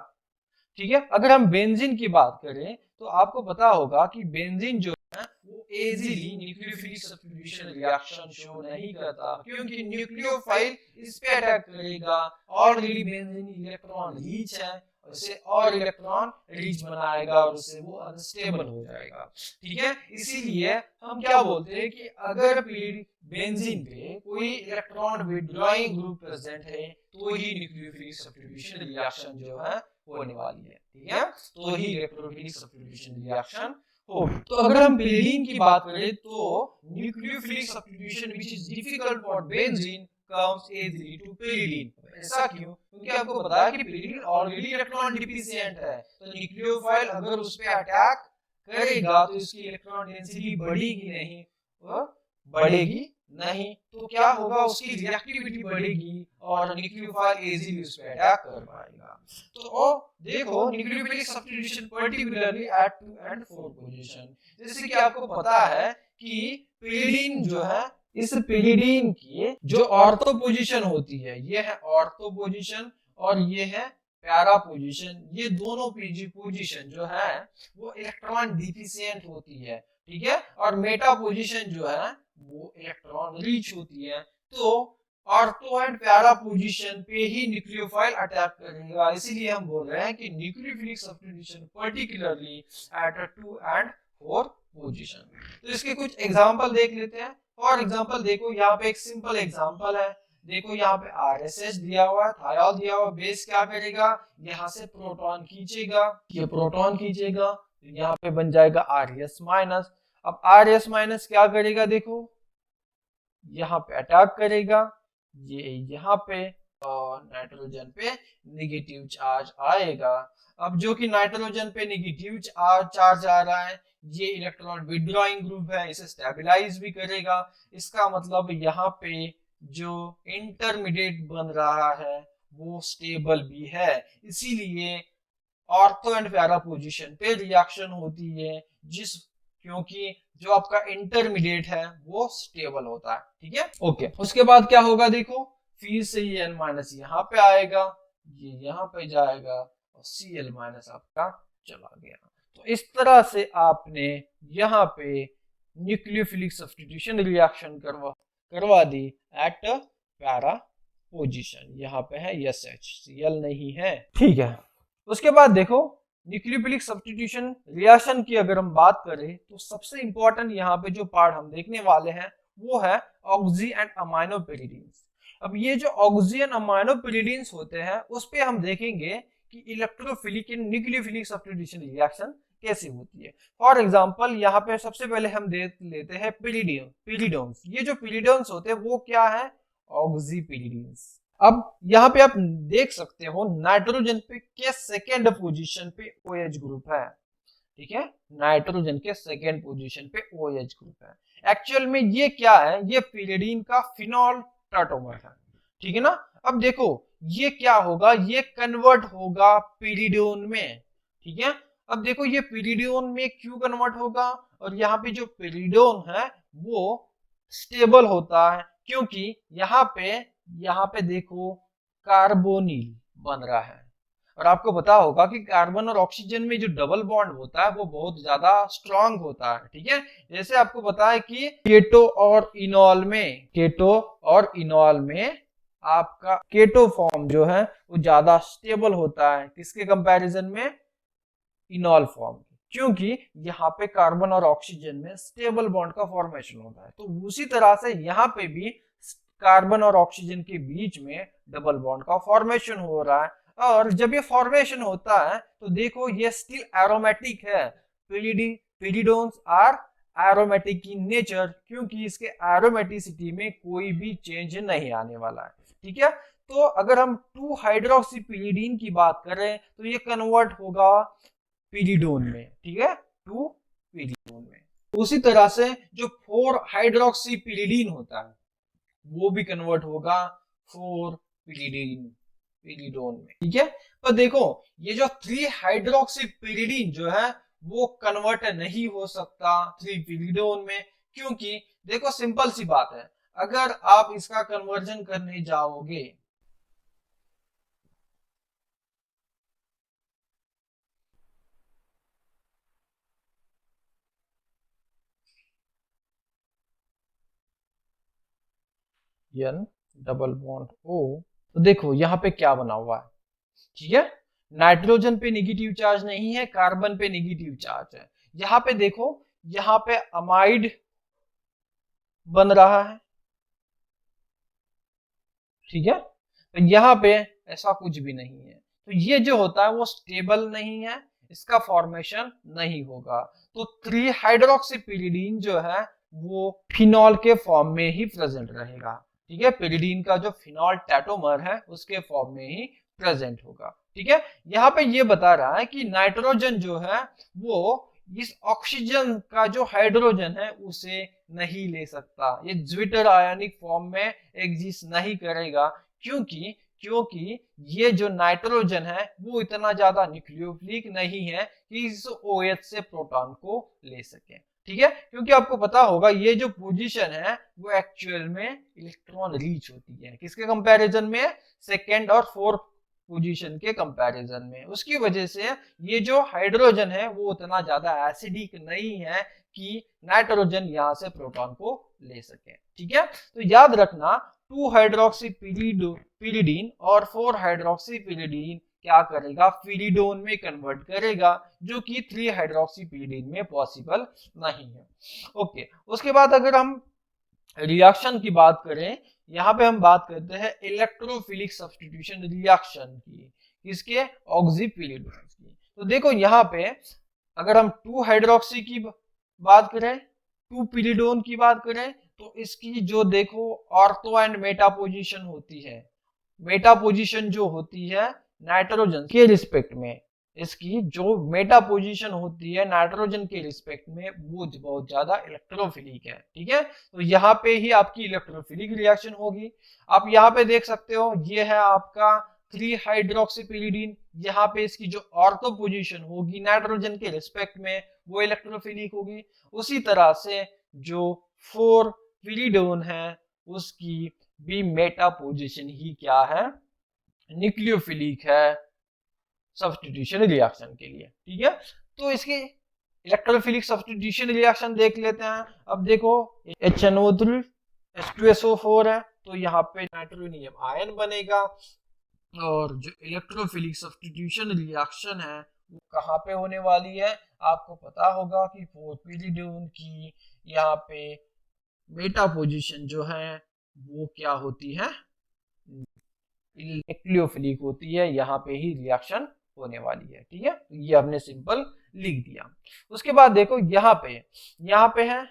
ठीक है। अगर हम बेंजीन की बात करें तो आपको पता होगा कि बेंजीन जो है वो easily nucleophilic substitution reaction show नहीं करता, क्योंकि न्यूक्लियोफाइल इस पे अटैक करेगा। ऑलरेडी बेंजीन इलेक्ट्रॉन रिच है, उसे और इलेक्ट्रॉन रिच बनाएगा और उससे वो अनस्टेबल हो जाएगा। ठीक है, इसीलिए हम क्या बोलते हैं कि अगर बेंजीन पे कोई इलेक्ट्रॉन विड्रॉइंग ग्रुप प्रेजेंट है तो ही न्यूक्लियोफिलिक सब्स्टिट्यूशन रिएक्शन जो है होने वाली है। ठीक है, तो ही इलेक्ट्रोफिलिक सब्स्टिट्यूशन रिएक्शन हो। तो अगर हम pyridine की बात करें तो nucleophilic substitution which is difficult for benzene comes easily to pyridine। ऐसा क्यों? क्योंकि आपको पता है कि pyridine ऑलरेडी इलेक्ट्रॉन डिफिशिएंट है, तो न्यूक्लियोफाइल अगर उस पे अटैक करेगा तो इसकी इलेक्ट्रॉन डेंसिटी बढ़ेगी नहीं, बढ़ेगी नहीं, तो क्या होगा, उसकी रिएक्टिविटी बढ़ेगी और न्यूक्लियोफाइल इजीली उस पे अटैक कर पाएगा। तो देखो nucleophilic substitution particularly at 2 and 4 position, जैसे कि आपको पता है कि pyridine जो है, इस pyridine की जो ऑर्थो पोजीशन होती है, ये है ऑर्थो पोजीशन और ये है पैरा पोजीशन। ये दोनों पोजीशन जो है वो इलेक्ट्रॉन डिफिशिएंट होती है। ठीक है, और मेटा पोजीशन जो है वो इलेक्ट्रॉन रिच होती है। तो ऑर्थो एंड पैरा पोजीशन पे ही न्यूक्लियोफाइल अटैक करेगा, इसीलिए हम बोल रहे हैं कि nucleophilic substitution particularly at 2 and 4 position. तो इसके कुछ एग्जांपल देख लेते हैं। फॉर एग्जांपल देखो यहाँ पे एक सिंपल एग्जांपल है। देखो यहाँ पे RSH दिया हुआ है, थायोल दिया हुआ, बेस क्या करेगा, यहाँ से प्रोटॉन खींचेगा, ये प्रोटॉन खींचेगा, यहाँ पे बन जाएगा RS माइनस। अब RS माइनस क्या करेगा, देखो यहाँ पे अटैक करेगा, ये यहाँ पे और नाइट्रोजन पे नेगेटिव चार्ज आएगा। अब जो कि नाइट्रोजन पे नेगेटिव चार्ज आ रहा है, ये इलेक्ट्रॉन विड्रॉइंग ग्रुप है, इसे स्टेबलाइज भी करेगा। इसका मतलब यहाँ पे जो इंटरमीडिएट बन रहा है वो स्टेबल भी है, इसीलिए ऑर्थो एंड पैरा पोजीशन पे रिएक्शन होती है, जिस क्योंकि जो आपका इंटरमीडिएट है वो स्टेबल होता है। ठीक है, ओके। उसके बाद क्या होगा, देखो फिर से ये N माइनस यहाँ पे आएगा, ये यहाँ पे जाएगा और Cl माइनस आपका चला गया। तो इस तरह से आपने यहाँ पे न्यूक्लियोफिलिक सब्स्टिट्यूशन रिएक्शन करवा दी एट पैरा पोजीशन। यहाँ पे है SH, Cl नहीं है। ठीक है, उसके बाद देखो न्यूक्लियोफिलिक सब्स्टिट्यूशन रिएक्शन की अगर हम बात करें तो सबसे इंपॉर्टेंट यहाँ पे जो पार्ट हम देखने वाले हैं वो है ऑक्सी एंड अमाइनो pyridines। अब ये जो ऑक्सी एंड अमाइनो pyridines होते हैं उस पे हम देखेंगे कि electrophilic and nucleophilic substitution reaction कैसे होती है। फॉर एग्जांपल यहाँ पे सबसे पहले हम देख लेते हैं pyridones। ये जो pyridones होते हैं वो क्या है, ऑक्सी pyridines। अब यहाँ पे आप देख सकते हो नाइट्रोजन पे के सेकेंड पोजीशन पे OH ग्रुप है। ठीक है, नाइट्रोजन के सेकेंड पोजीशन पे OH ग्रुप है। एक्चुअल में ये क्या है, ये pyridine का फिनॉल टाटोमर है। ठीक है ना। अब देखो ये क्या होगा, ये कन्वर्ट होगा pyridone में। ठीक है, अब देखो ये pyridone में क्यों कन्वर्ट होगा, और यहाँ पे जो pyridone है वो स्टेबल होता है क्योंकि यहाँ पे देखो कार्बोनिल बन रहा है। और आपको पता होगा कि कार्बन और ऑक्सीजन में जो डबल बॉन्ड होता है वो बहुत ज्यादा स्ट्रांग होता है। ठीक है, जैसे आपको पता है कि केटो और इनॉल में आपका केटो फॉर्म जो है वो ज्यादा स्टेबल होता है किसके कंपैरिजन में, इनॉल फॉर्म, क्योंकि यहाँ पे कार्बन और ऑक्सीजन में स्टेबल बॉन्ड का फॉर्मेशन होता है। तो उसी तरह से यहाँ पे भी कार्बन और ऑक्सीजन के बीच में डबल बॉन्ड का फॉर्मेशन हो रहा है। और जब ये फॉर्मेशन होता है तो देखो ये स्टिल एरोमेटिक है। pyridones are aromatic in nature, क्योंकि इसके एरोमेटिसिटी में कोई भी चेंज नहीं आने वाला है। ठीक है, तो अगर हम 2 हाइड्रोक्सी pyridine की बात करें तो ये कन्वर्ट होगा pyridone में। ठीक है, 2 pyridone में। उसी तरह से जो 4 हाइड्रोक्सी pyridine होता है वो भी कन्वर्ट होगा 4 pyridone में। ठीक है, पर देखो ये जो 3 हाइड्रोक्सी pyridine जो है वो कन्वर्ट नहीं हो सकता 3 pyridone में, क्योंकि देखो सिंपल सी बात है, अगर आप इसका कन्वर्जन करने जाओगे N डबल बॉन्ड O। तो देखो यहाँ पे क्या बना हुआ है, ठीक है, नाइट्रोजन पे नेगेटिव चार्ज नहीं है, कार्बन पे नेगेटिव चार्ज है। यहाँ पे देखो, यहाँ पे अमाइड बन रहा है, ठीक है, तो यहाँ पे ऐसा कुछ भी नहीं है। तो ये जो होता है वो स्टेबल नहीं है, इसका फॉर्मेशन नहीं होगा। तो 3 हाइड्रोक्सीपिरिडीन जो है वो फिनॉल के फॉर्म में ही प्रेजेंट रहेगा, ठीक है, पिरिडीन का जो फिनॉल टैटोमर है उसके फॉर्म में ही प्रेजेंट होगा, ठीक है। यहाँ पे ये बता रहा है कि नाइट्रोजन जो है वो इस ऑक्सीजन का जो हाइड्रोजन है उसे नहीं ले सकता, ये ज्विटर आयनिक फॉर्म में एग्जिस्ट नहीं करेगा, क्योंकि क्योंकि ये जो नाइट्रोजन है वो इतना ज्यादा न्यूक्लियोफिलिक नहीं है कि इस OH से प्रोटॉन को ले सके, ठीक है, क्योंकि आपको पता होगा ये जो पोजीशन है वो एक्चुअल में इलेक्ट्रॉन रीच होती है, किसके कंपैरिजन में, सेकेंड और फोर्थ पोजीशन के कंपैरिजन में। उसकी वजह से ये जो हाइड्रोजन है वो उतना ज्यादा एसिडिक नहीं है कि नाइट्रोजन यहाँ से प्रोटॉन को ले सके, ठीक है। तो याद रखना 2 हाइड्रोक्सीपिरिडीन और 4 हाइड्रोक्सीपिरिडीन क्या करेगा, पिरिडोन में कन्वर्ट करेगा, जो कि 3 हाइड्रोक्सीपिरिडीन में पॉसिबल नहीं है। ओके, उसके बाद अगर हम रिएक्शन की बात करें, यहाँ पे हम बात करते हैं इलेक्ट्रोफिलिक सब्स्टिट्यूशन रिएक्शन की, किसके, ऑक्सीपिरिडोन्स की। तो देखो यहाँ पे अगर हम 2 हाइड्रोक्सी की बात करें, 2 पिरिडोन की बात करें, तो इसकी जो देखो ऑर्थो एंड मेटा पोजीशन होती है, मेटा पोजीशन जो होती है नाइट्रोजन के रिस्पेक्ट में, इसकी जो मेटा पोजीशन होती है नाइट्रोजन के रिस्पेक्ट में वो बहुत ज्यादा इलेक्ट्रोफिलिक है, ठीक है। तो यहाँ पे ही आपकी इलेक्ट्रोफिलिक रिएक्शन होगी। आप यहाँ पे देख सकते हो, ये है आपका 3 हाइड्रोक्सीपिरिडीन, यहाँ पे इसकी जो ऑर्थो पोजीशन होगी नाइट्रोजन के रिस्पेक्ट में वो इलेक्ट्रोफिलिक होगी। उसी तरह से जो 4 पिरिडोन है उसकी भी मेटा पोजीशन ही क्या है, न्यूक्लियोफिलिक है सब्स्टिट्यूशन रिएक्शन के लिए, ठीक है। तो इसकी इलेक्ट्रोफिलिक सब्स्टिट्यूशन रिएक्शन देख लेते हैं। अब देखो HNO3 H2SO4 है, तो यहाँ पे नाइट्रोनियम आयन बनेगा, और जो इलेक्ट्रोफिलिक सब्स्टिट्यूशन रिएक्शन है वो कहाँ पे होने वाली है, आपको पता होगा कि 4 पिरिडोन की यहाँ पे मेटा पोजीशन जो है वो क्या होती है, न्यूक्लियोफिलिक होती है, यहाँ पे ही रिएक्शन होने वाली है, ठीक है। तो ये हमने सिंपल लिख दिया। उसके बाद देखो यहाँ पे है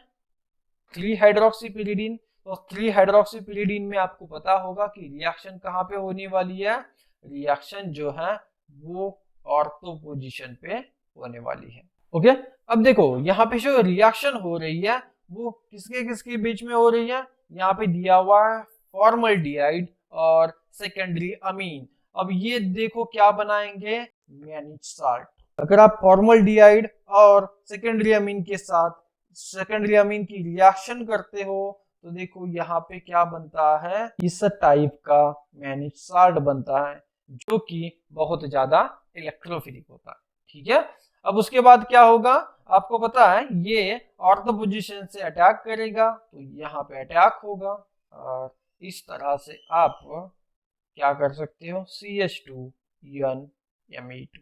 3 हाइड्रोक्सीपिरिडीन, तो 3 हाइड्रोक्सीपिरिडीन में आपको पता होगा कि रिएक्शन कहाँ पे होने वाली है, रिएक्शन जो है वो ऑर्थो पोजीशन पे होने वाली है। ओके, अब देखो यहाँ पे जो रिएक्शन हो रही है वो किसके किसके बीच में हो रही है, यहाँ पे दिया हुआ है फॉर्मल्डिहाइड और सेकेंडरी अमीन। अब ये देखो क्या बनाएंगे, मैनिच साल्ट। अगर आप फॉर्मल्डिहाइड और सेकेंडरी अमीन के साथ सेकेंडरी अमीन की रिएक्शन करते हो तो देखो यहाँ पे क्या बनता है, इस टाइप का मैनिच साल्ट बनता है जो कि बहुत ज्यादा इलेक्ट्रोफिलिक होता है, ठीक है। अब उसके बाद क्या होगा, आपको पता है ये ऑर्थो पोजीशन से अटैक करेगा, तो यहाँ पे अटैक होगा और इस तरह से आप क्या कर सकते हो, CH2NMe2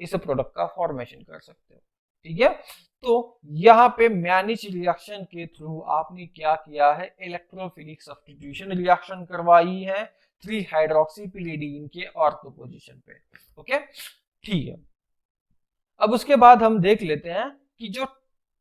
इस प्रोडक्ट का फॉर्मेशन कर सकते हो, ठीक है। तो यहाँ पे मैनिच रिएक्शन के थ्रू आपने क्या किया है, इलेक्ट्रोफिलिक सब्स्टिट्यूशन रिएक्शन करवाई है 3 हाइड्रोक्सीपिरिडीन के ऑर्थो पोजीशन पे, ओके, ठीक है। अब उसके बाद हम देख लेते हैं कि जो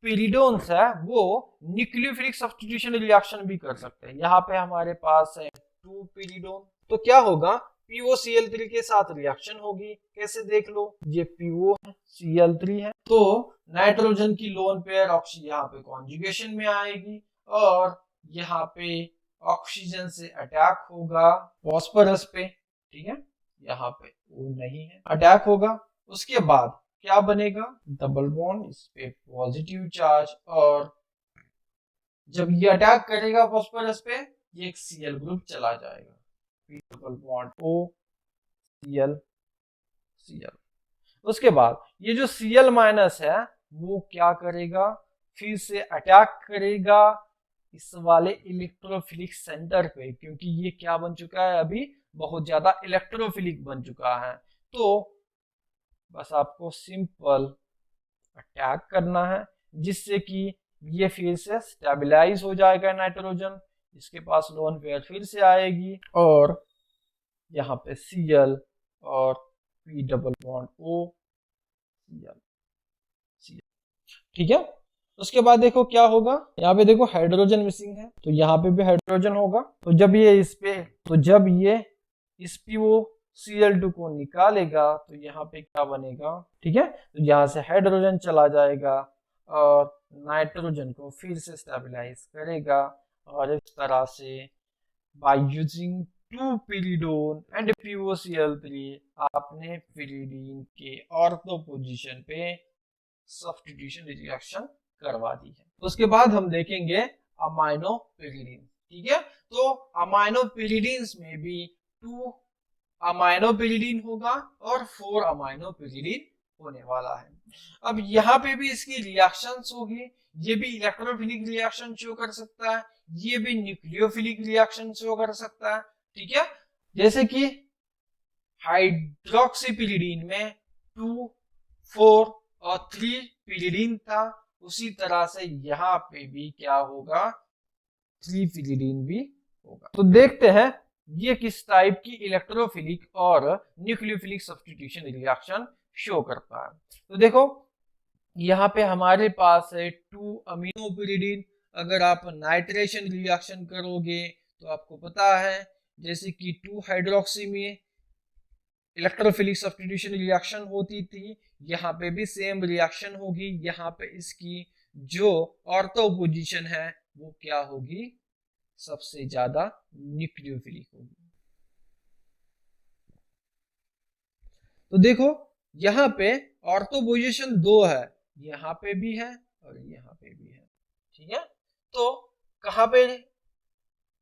पिरिडोन्स है वो न्यूक्लियोफिलिक सब्स्टिट्यूशन रिएक्शन भी कर सकते हैं। यहाँ पे हमारे पास है 2 पिरिडोन, तो क्या होगा, POCl3 के साथ रिएक्शन होगी, कैसे देख लो, ये POCl3 है, तो नाइट्रोजन की लोन पेयर ऑक्सीजन यहाँ पे कॉन्जुगेशन में आएगी और यहाँ पे ऑक्सीजन से अटैक होगा फॉस्फोरस पे, ठीक है, यहाँ पे वो नहीं है, अटैक होगा। उसके बाद क्या बनेगा, डबल बॉन्ड, इस पे पॉजिटिव चार्ज, और जब ये अटैक करेगा फॉस्फोरस पे ये एक Cl ग्रुप चला जाएगा, double bond O Cl Cl। उसके बाद ये जो Cl माइनस है वो क्या करेगा, फिर से अटैक करेगा इस वाले इलेक्ट्रोफिलिक सेंटर पे, क्योंकि ये क्या बन चुका है, अभी बहुत ज्यादा इलेक्ट्रोफिलिक बन चुका है। तो बस आपको सिंपल अटैक करना है, जिससे कि ये फिर से स्टेबलाइज हो जाएगा नाइट्रोजन, इसके पास लोन पेयर फिर से आएगी और यहाँ पे Cl और P double bond O Cl, ठीक है। उसके बाद देखो क्या होगा, यहाँ पे देखो हाइड्रोजन मिसिंग है, तो यहाँ पे भी हाइड्रोजन होगा। तो जब ये इस PO Cl2 को निकालेगा तो यहाँ पे क्या बनेगा, ठीक है। तो यहाँ से हाइड्रोजन चला जाएगा और नाइट्रोजन को फिर से स्टेबलाइज करेगा, और इस तरह से by using 2 pyridone and POCl3 आपने pyridine के ऑर्थो पोजीशन पे सब्स्टिट्यूशन रिएक्शन करवा दी है। उसके बाद हम देखेंगे अमाइनो pyridine, ठीक है। तो अमाइनो pyridines में भी 2 अमाइनो pyridine होगा और 4 अमाइनो pyridine होने वाला है। अब यहाँ पे भी इसकी रिएक्शंस होगी, ये भी इलेक्ट्रोफिलिक रिएक्शन शो कर सकता है, ये भी न्यूक्लियोफिलिक रिएक्शन शो कर सकता है, ठीक है। जैसे कि हाइड्रोक्सीपिरिडीन में 2, 4 और 3 पिरिडीन था, उसी तरह से यहाँ पे भी क्या होगा, 3 पिरिडीन भी होगा। तो देखते हैं ये किस टाइप की इलेक्ट्रोफिलिक और न्यूक्लियोफिलिक सब्स्टिट्यूशन रिएक्शन शो करता है। तो देखो यहाँ पे हमारे पास है 2 अमीनो पिरिडीन। अगर आप नाइट्रेशन रिएक्शन करोगे तो आपको पता है, जैसे कि 2 हाइड्रोक्सी में इलेक्ट्रोफिलिक सब्स्टिट्यूशन रिएक्शन होती थी, यहाँ पे भी सेम रिएक्शन होगी। यहाँ पे इसकी जो ऑर्थो पोजीशन है वो क्या होगी, सबसे ज्यादा न्यूक्लियोफिलिक होगी। तो देखो यहाँ पे ऑर्थो पोजीशन 2 है, यहाँ पे भी है और यहाँ पे भी है, ठीक है। तो कहाँ पे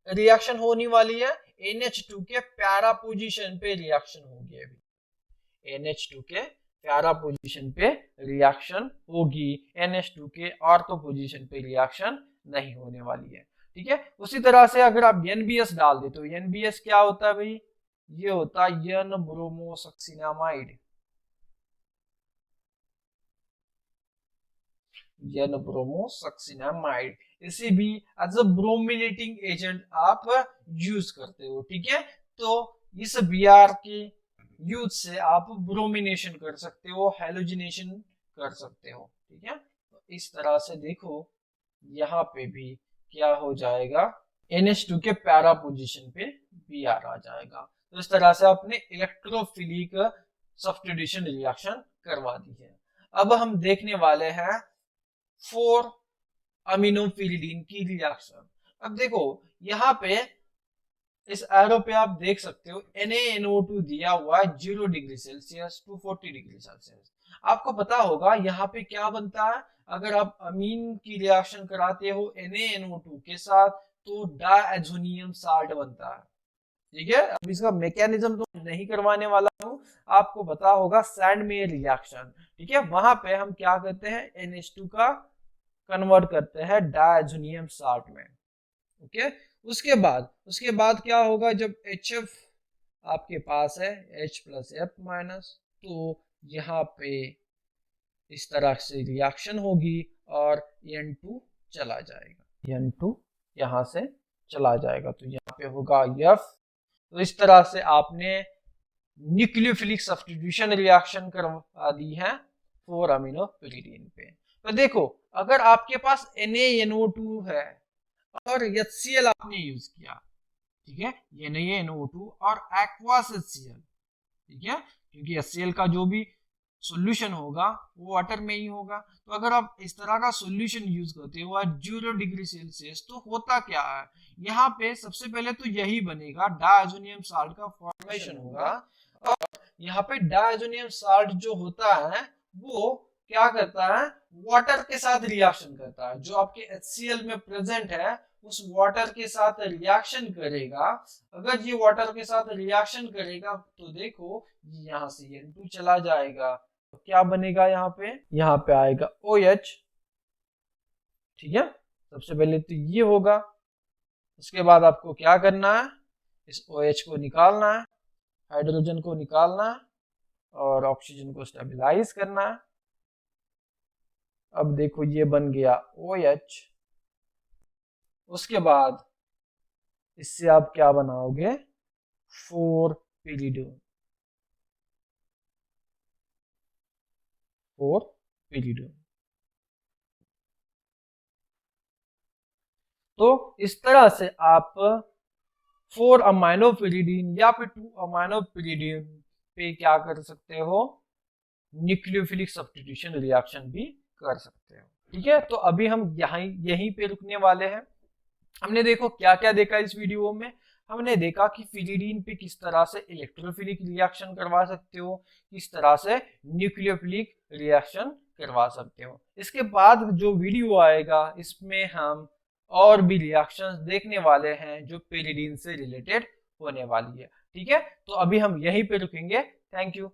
रिएक्शन होने वाली है, NH2 के पैरा पोजीशन पे रिएक्शन होगी। अभी NH2 के पैरा पोजीशन पे रिएक्शन होगी, NH2 के ऑर्थो पोजीशन पे रिएक्शन नहीं होने वाली है, ठीक है। उसी तरह से अगर आप NBS डाल दे तो NBS क्या होता है भाई, ये होता है N ब्रोमोसक्सिनामाइड, N ब्रोमोसक्सिनामाइड। इसे भी एज अ ब्रोमिनेटिंग एजेंट आप यूज करते हो, ठीक है। तो इस Br के यूज से आप ब्रोमिनेशन कर सकते हो, हेलोजिनेशन कर सकते हो, ठीक है। तो इस तरह से देखो यहाँ पे भी क्या हो जाएगा, NH2 के पैरा पोजीशन पे Br आ जाएगा। तो इस तरह से आपने इलेक्ट्रोफिलिक सब्स्टिट्यूशन रिएक्शन करवा दी है। अब हम देखने वाले हैं 4 अमीनो पिरिडीन की रिएक्शन। अब देखो यहाँ पे इस एरो पे आप देख सकते हो NaNO2 दिया हुआ है 0 degree Celsius to 40 degree Celsius. आपको पता होगा यहाँ पे क्या बनता है, अगर आप अमीन की रिएक्शन कराते हो NaNO2 के साथ तो डायज़ोनियम साल्ट बनता है, ठीक है। अब इसका मैकेनिज्म तो नहीं करवाने वाला हूँ, आपको पता होगा सैंडमेयर रिएक्शन, ठीक है। वहां पे हम क्या करते हैं, NH2 का कन्वर्ट करते हैं डायज़ोनियम साल्ट में, ओके। उसके बाद क्या होगा, जब HF आपके पास है H+F-, तो यहाँ पे इस तरह से रिएक्शन होगी और N2 चला जाएगा, N2 यहाँ से चला जाएगा, तो यहाँ पे होगा F। तो इस तरह से आपने न्यूक्लियोफिलिक सब्स्टिट्यूशन रिएक्शन करवा दी है 4 अमीनो पिरिडीन पे। तो देखो अगर आपके पास NaNO2 है और HCl आपने यूज किया, ठीक है, NaNO2 और एक्वस HCl, ठीक है, क्योंकि HCl का जो भी सॉल्यूशन होगा वो वाटर में ही होगा। तो अगर आप इस तरह का सॉल्यूशन यूज करते हो 0 डिग्री सेल्सियस, तो होता क्या है, यहाँ पे सबसे पहले तो यही बनेगा, डायज़ोनियम साल्ट का फॉर्मेशन होगा। और यहाँ पे डायज़ोनियम साल्ट जो होता है वो क्या करता है, वाटर के साथ रिएक्शन करता है, जो आपके HCl में प्रेजेंट है उस वाटर के साथ रिएक्शन करेगा। अगर ये वाटर के साथ रिएक्शन करेगा तो देखो यहाँ से N2 चला जाएगा, तो क्या बनेगा, यहाँ पे आएगा OH, ठीक है। सबसे पहले तो ये होगा। उसके बाद आपको क्या करना है, इस OH को निकालना है, हाइड्रोजन को निकालना है और ऑक्सीजन को स्टेबलाइज करना है। अब देखो ये बन गया OH। उसके बाद इससे आप क्या बनाओगे, 4 पिरिडोन, 4 पिरिडोन। तो इस तरह से आप 4 अमाइनो पिरिडीन या फिर 2 अमाइनो पिरिडीन पे क्या कर सकते हो, न्यूक्लियोफिलिक सब्स्टिट्यूशन रिएक्शन भी कर सकते हो। ठीक है, तो अभी हम यहीं पे रुकने वाले हैं। हमने देखो क्या क्या देखा इस वीडियो में। हमने देखा कि पिरिडीन पे किस तरह से इलेक्ट्रोफिलिक रिएक्शन करवा सकते हो, किस तरह से न्यूक्लियोफिलिक रिएक्शन करवा सकते हो। इसके बाद जो वीडियो आएगा इसमें हम और भी रिएक्शंस देखने वाले हैं जो पिरिडीन से रिलेटेड होने वाली है। ठीक है, तो अभी हम यहीं पे रुकेंगे। Thank you.